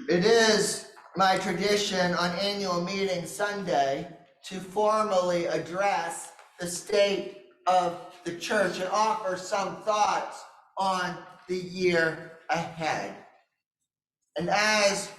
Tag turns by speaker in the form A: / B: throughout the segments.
A: It is my tradition on annual meeting Sunday to formally address the state of the church and offer some thoughts on the year ahead. And as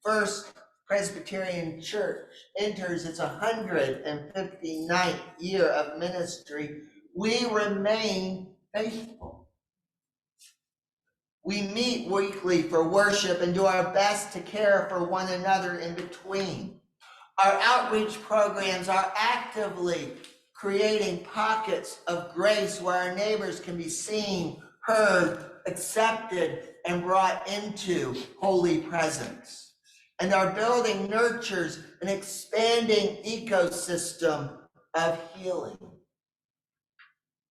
A: First Presbyterian Church enters its 159th year of ministry, we remain faithful. We meet weekly for worship and do our best to care for one another in between. Our outreach programs are actively creating pockets of grace where our neighbors can be seen, heard, accepted, and brought into holy presence. And our building nurtures an expanding ecosystem of healing.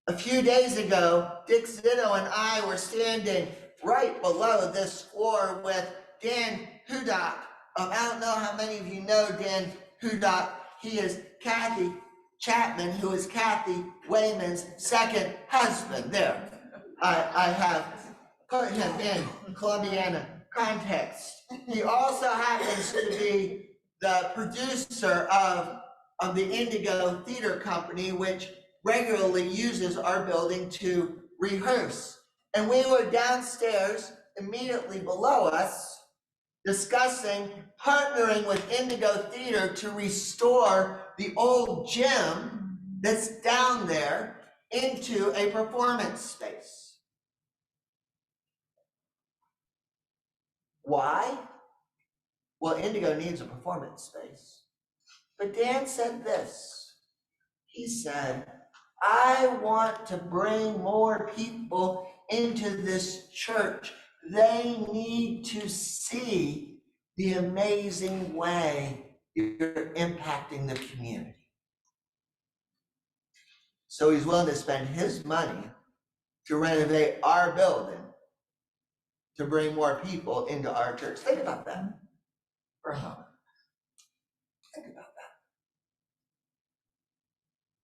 A: A few days ago, Dick Zitto and I were standing right below this floor with Dan Hudak. I don't know how many of you know Dan Hudak. He is Kathy Chapman, who is Kathy Wayman's second husband. There, I have put him in Columbiana context. He also happens to be the producer of the Indigo Theater Company, which regularly uses our building to rehearse. And we were downstairs immediately below us discussing partnering with Indigo Theater to restore the old gym that's down there into a performance space. Why? Well, Indigo needs a performance space. But Dan said this. He said, I want to bring more people into this church. They need to see the amazing way you're impacting the community. So he's willing to spend his money to renovate our building to bring more people into our church. Think about that for a moment. Think about that.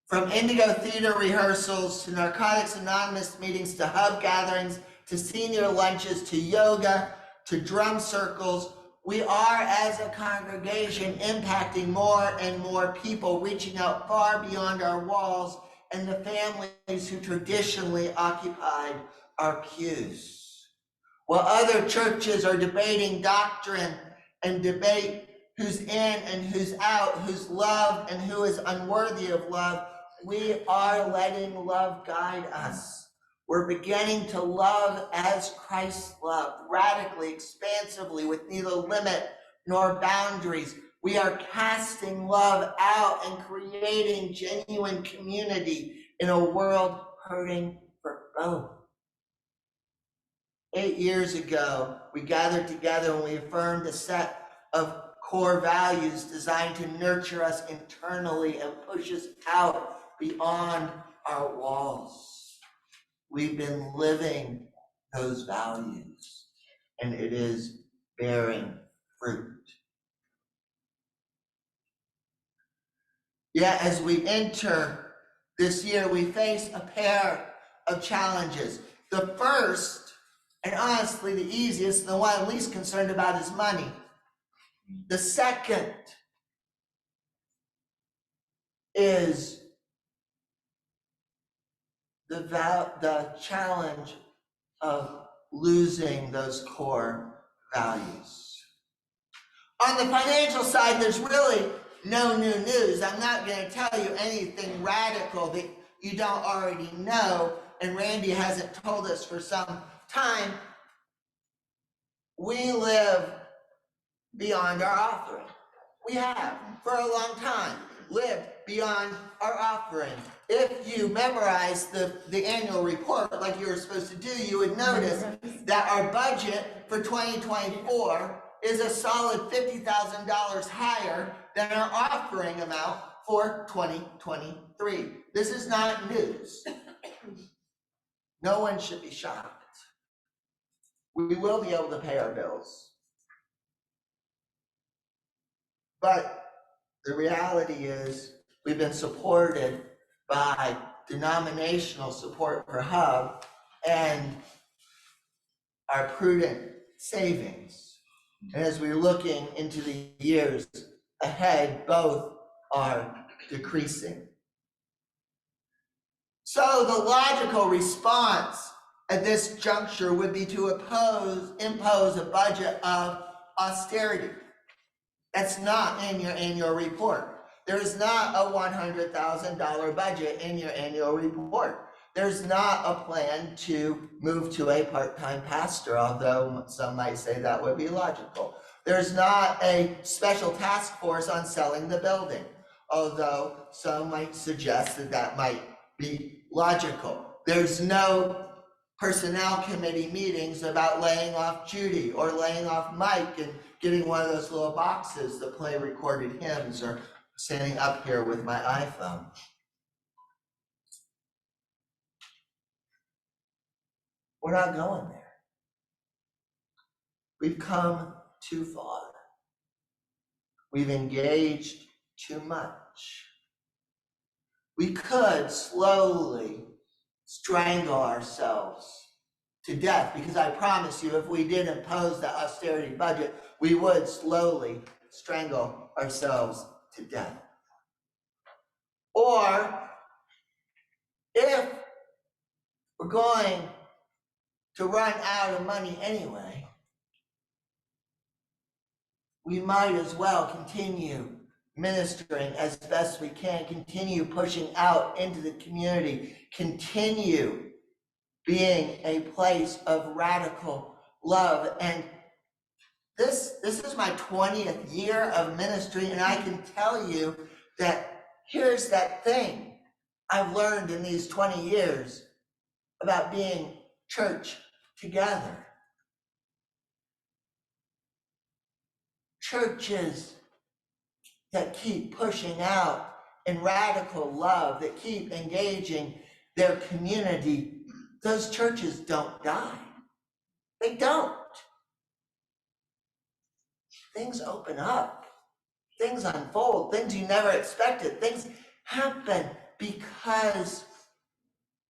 A: From Indigo Theater rehearsals to Narcotics Anonymous meetings to hub gatherings to senior lunches to yoga to drum circles, we are as a congregation impacting more and more people, reaching out far beyond our walls and the families who traditionally occupied our pews. While other churches are debating doctrine and debate who's in and who's out, who's loved and who is unworthy of love, we are letting love guide us. We're beginning to love as Christ loved, radically, expansively, with neither limit nor boundaries. We are casting love out and creating genuine community in a world hurting for both. 8 years ago, we gathered together and we affirmed a set of core values designed to nurture us internally and push us out beyond our walls. We've been living those values, and it is bearing fruit. Yet, as we enter this year, we face a pair of challenges. The first, and honestly the easiest, the one I'm least concerned about, is money. The second is the challenge of losing those core values. On the financial side, there's really no new news. I'm not going to tell you anything radical that you don't already know, and Randy hasn't told us for some time. We live beyond our offering. We have, for a long time, lived beyond our offering. If you memorize the annual report like you were supposed to do, you would notice that our budget for 2024 is a solid $50,000 higher than our offering amount for 2023. This is not news. No one should be shocked. We will be able to pay our bills. But the reality is we've been supported by denominational support for Hub and our prudent savings. And as we're looking into the years ahead, both are decreasing. So the logical response at this juncture would be to impose a budget of austerity. That's not in your annual report. There is not a $100,000 budget in your annual report. There's not a plan to move to a part-time pastor, although some might say that would be logical. There's not a special task force on selling the building, although some might suggest that that might be logical. There's no personnel committee meetings about laying off Judy or laying off Mike and getting one of those little boxes to play recorded hymns or standing up here with my iPhone. We're not going there. We've come too far. We've engaged too much. We could slowly strangle ourselves to death, because I promise you, if we did impose the austerity budget, we would slowly strangle ourselves to death. Or if we're going to run out of money anyway, we might as well continue ministering as best we can, continue pushing out into the community, continue being a place of radical love. And this is my 20th year of ministry, and I can tell you that here's that thing I've learned in these 20 years about being church together. Churches that keep pushing out in radical love, that keep engaging their community, those churches don't die. They don't. Things open up, things unfold, things you never expected, things happen because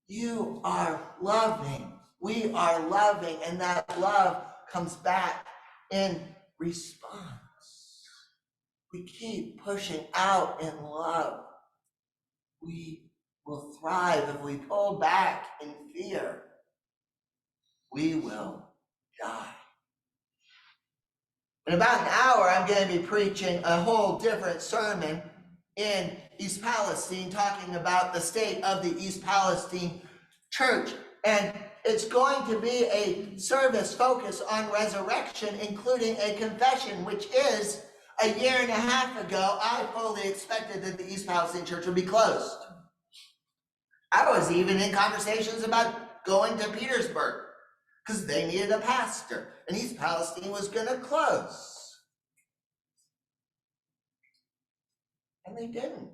A: you are loving. We are loving, and that love comes back in response. We keep pushing out in love. We will thrive. If we pull back in fear, we will die. In about an hour, I'm going to be preaching a whole different sermon in East Palestine, talking about the state of the East Palestine church. And it's going to be a service focused on resurrection, including a confession, which is, a year and a half ago, I fully expected that the East Palestine church would be closed. I was even in conversations about going to Petersburg because they needed a pastor, and East Palestine was going to close. And they didn't.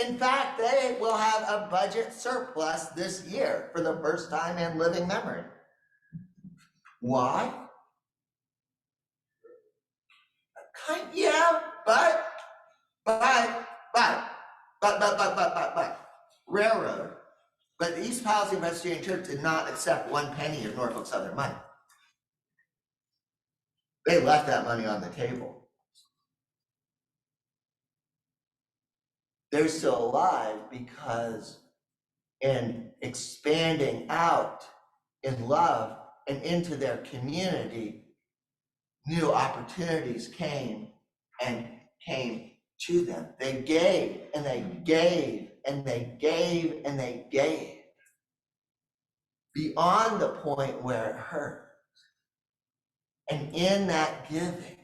A: In fact, they will have a budget surplus this year for the first time in living memory. Why? Yeah, but railroad. But the East Palestine Presbyterian Church did not accept 1 penny of Norfolk Southern money. They left that money on the table. They're still alive because in expanding out in love and into their community, new opportunities came to them. They gave and they gave and they gave and they gave beyond the point where it hurt. And in that giving,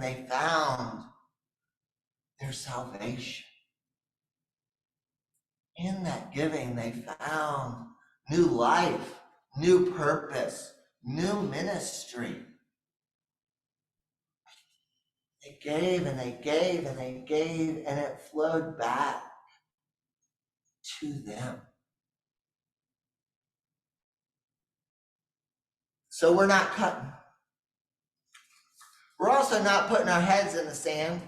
A: they found their salvation. In that giving, they found new life, new purpose, new ministry. They gave and they gave and they gave, and it flowed back to them. So we're not cutting. We're also not putting our heads in the sand.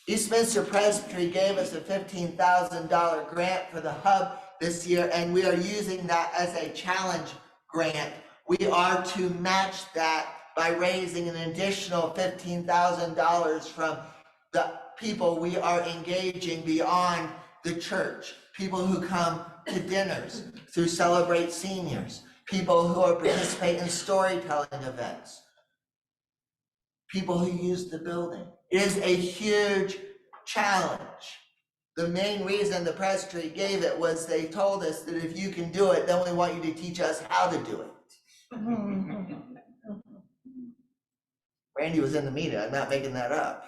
A: Eastminster Presbytery gave us a $15,000 grant for the hub this year, and we are using that as a challenge grant, we are to match that by raising an additional $15,000 from the people we are engaging beyond the church, people who come to dinners, through Celebrate Seniors, people who are participate in storytelling events, people who use the building. It is a huge challenge. The main reason the presbytery gave it was they told us that if you can do it, then we want you to teach us how to do it. Randy was in the meeting, I'm not making that up.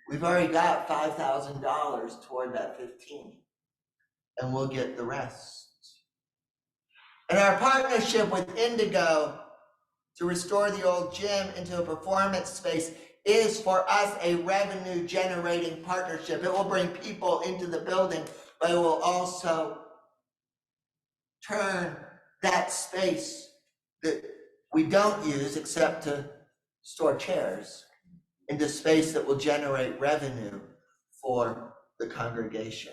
A: We've already got $5,000 toward that 15, and we'll get the rest. And our partnership with Indigo to restore the old gym into a performance space is for us a revenue generating partnership. It will bring people into the building, but it will also turn that space that we don't use except to store chairs into space that will generate revenue for the congregation.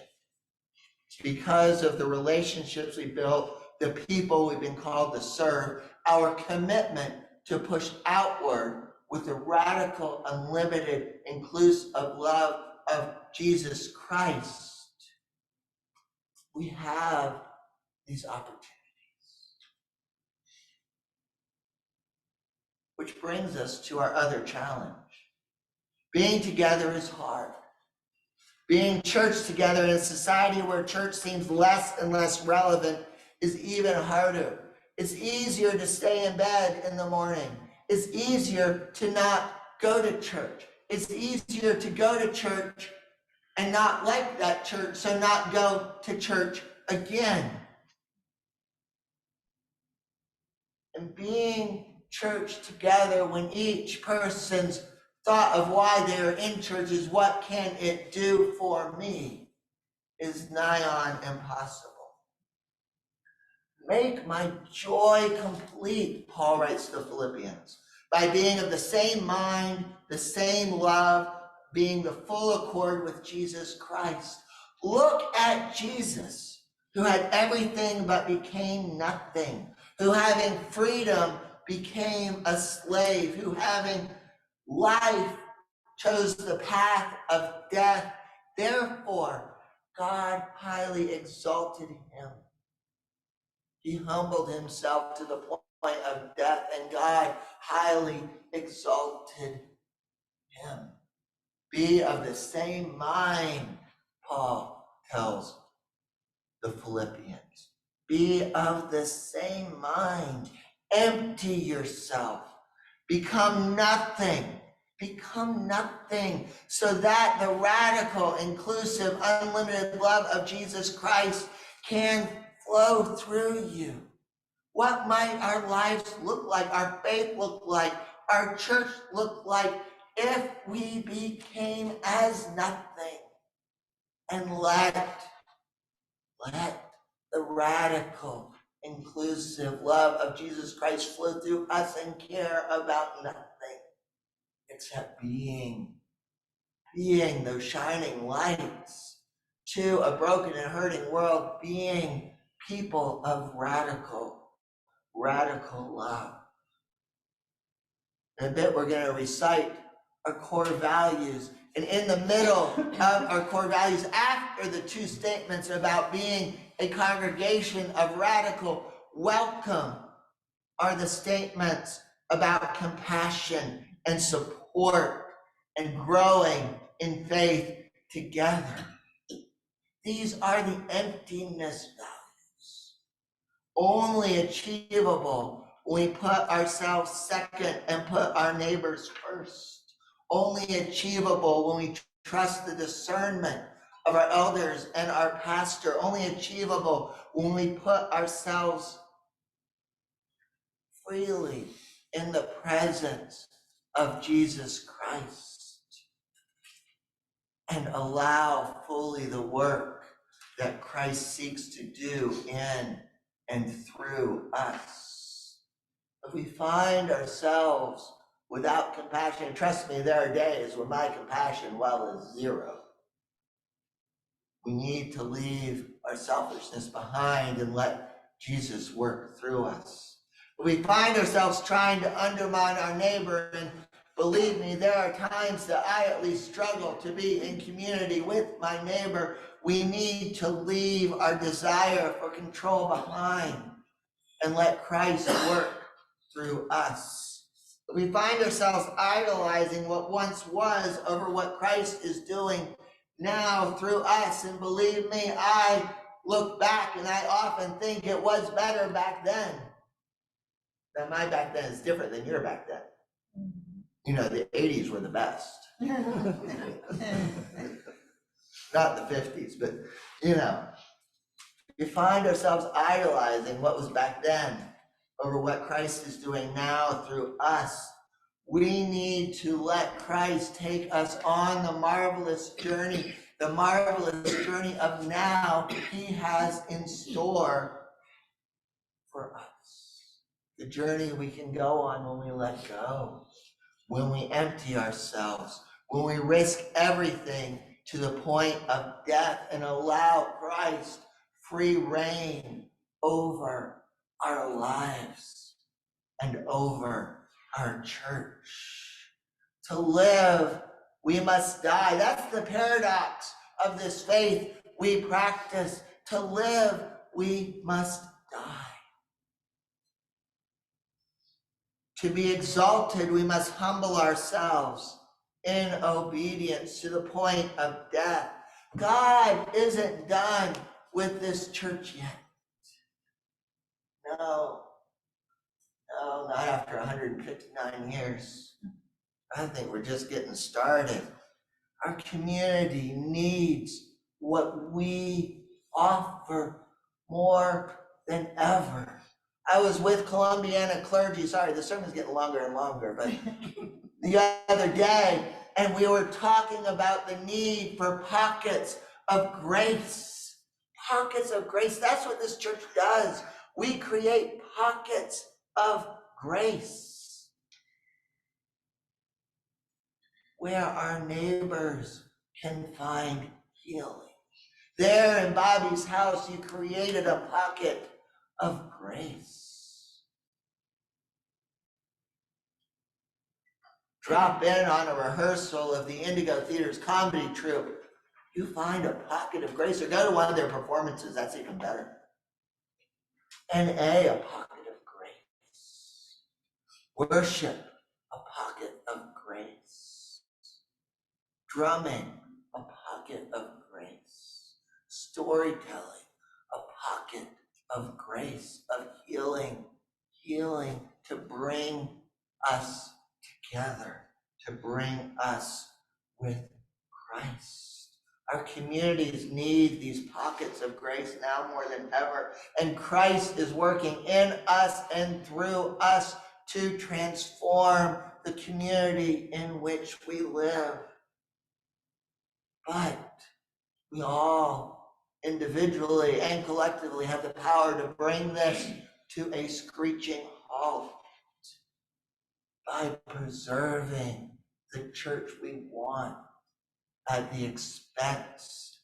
A: Because of the relationships we built, the people we've been called to serve, our commitment to push outward with the radical, unlimited, inclusive love of Jesus Christ, we have these opportunities. Which brings us to our other challenge. Being together is hard. Being church together in a society where church seems less and less relevant is even harder. It's easier to stay in bed in the morning. It's easier to not go to church. It's easier to go to church and not like that church, so not go to church again. And being church together when each person's thought of why they're in church is what can it do for me is nigh on impossible. Make my joy complete, Paul writes to the Philippians, by being of the same mind, the same love, being the full accord with Jesus Christ. Look at Jesus, who had everything but became nothing, who having freedom became a slave, who having life chose the path of death. Therefore, God highly exalted him. He humbled himself to the point of death, and God highly exalted him. Be of the same mind, Paul tells the Philippians. Be of the same mind. Empty yourself. Become nothing. Become nothing, so that the radical, inclusive, unlimited love of Jesus Christ can flow through you. What might our lives look like, our faith look like, our church look like if we became as nothing and let the radical, inclusive love of Jesus Christ flow through us and care about nothing except being those shining lights to a broken and hurting world, being people of radical love. In a bit, we're going to recite our core values. And in the middle of our core values, after the two statements about being a congregation of radical welcome, are the statements about compassion and support and growing in faith together. These are the emptiness values, only achievable when we put ourselves second and put our neighbors first. Only achievable when we trust the discernment of our elders and our pastor. Only achievable when we put ourselves freely in the presence of Jesus Christ and allow fully the work that Christ seeks to do in and through us. If we find ourselves without compassion, and trust me, there are days when my compassion is zero. We need to leave our selfishness behind and let Jesus work through us. We find ourselves trying to undermine our neighbor, and believe me, there are times that I at least struggle to be in community with my neighbor. We need to leave our desire for control behind and let Christ work through us. We find ourselves idolizing what once was over what Christ is doing now through us. And believe me, I look back and I often think it was better back then. That my back then is different than your back then. You know, the 80s were the best. Not the 50s, but you know, we find ourselves idolizing what was back then over what Christ is doing now through us. We need to let Christ take us on the marvelous journey of now he has in store for us. The journey we can go on when we let go, when we empty ourselves, when we risk everything to the point of death and allow Christ free reign over our lives and over our church. To live, we must die. That's the paradox of this faith we practice. To live, we must die. To be exalted, we must humble ourselves in obedience to the point of death. God isn't done with this church yet. No, not after 159 years. I think we're just getting started. Our community needs what we offer more than ever. I was with Columbiana clergy, sorry, the sermon's getting longer and longer, but the other day, and we were talking about the need for pockets of grace. Pockets of grace, that's what this church does. We create pockets of grace where our neighbors can find healing. There in Bobby's house, you created a pocket of grace. Drop in on a rehearsal of the Indigo Theater's comedy troupe. You find a pocket of grace, or go to one of their performances, that's even better. NA, a pocket of grace. Worship, a pocket of grace. Drumming, a pocket of grace. Storytelling, a pocket of grace, of healing to bring us together, to bring us with Christ. Our communities need these pockets of grace now more than ever, and Christ is working in us and through us to transform the community in which we live. But we all, individually and collectively, have the power to bring this to a screeching halt by preserving the church we want at the expense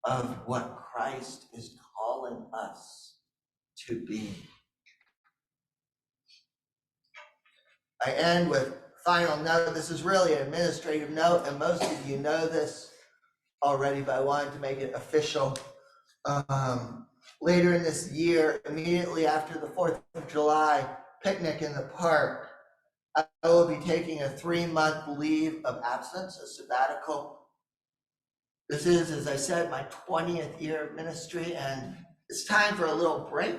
A: of what Christ is calling us to be. I end with final note. This is really an administrative note, and most of you know this already, but I wanted to make it official. Later in this year, immediately after the 4th of July picnic in the park, I will be taking a 3-month leave of absence, a sabbatical. This is, as I said, my 20th year of ministry, and it's time for a little break.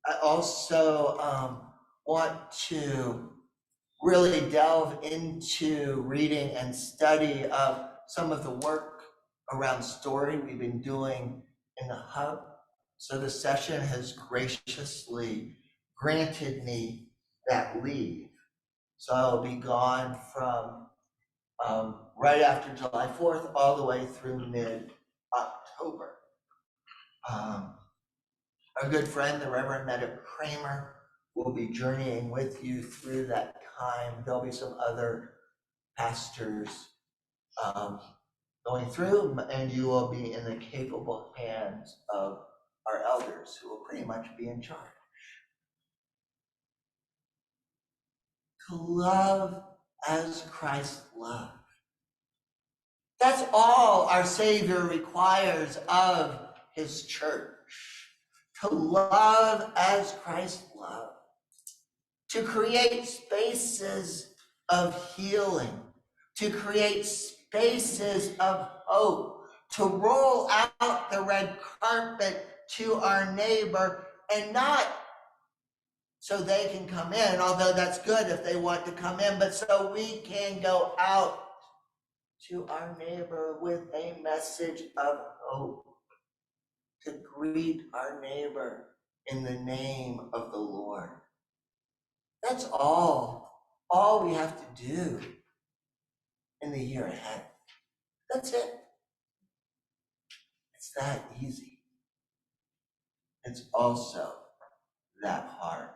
A: I also want to really delve into reading and study of some of the work around story we've been doing in the hub. So the session has graciously granted me that leave. So I'll be gone from right after July 4th all the way through mid-October. Our good friend, the Reverend Meta Kramer, will be journeying with you through that time. There'll be some other pastors going through, and you will be in the capable hands of our elders, who will pretty much be in charge. To love as Christ loved. That's all our Savior requires of his church. To love as Christ loved. To create spaces of healing. To create spaces of hope. To roll out the red carpet to our neighbor, and not so they can come in, although that's good if they want to come in, but so we can go out to our neighbor with a message of hope, to greet our neighbor in the name of the Lord. That's all we have to do in the year ahead. That's it. It's that easy. It's also that hard.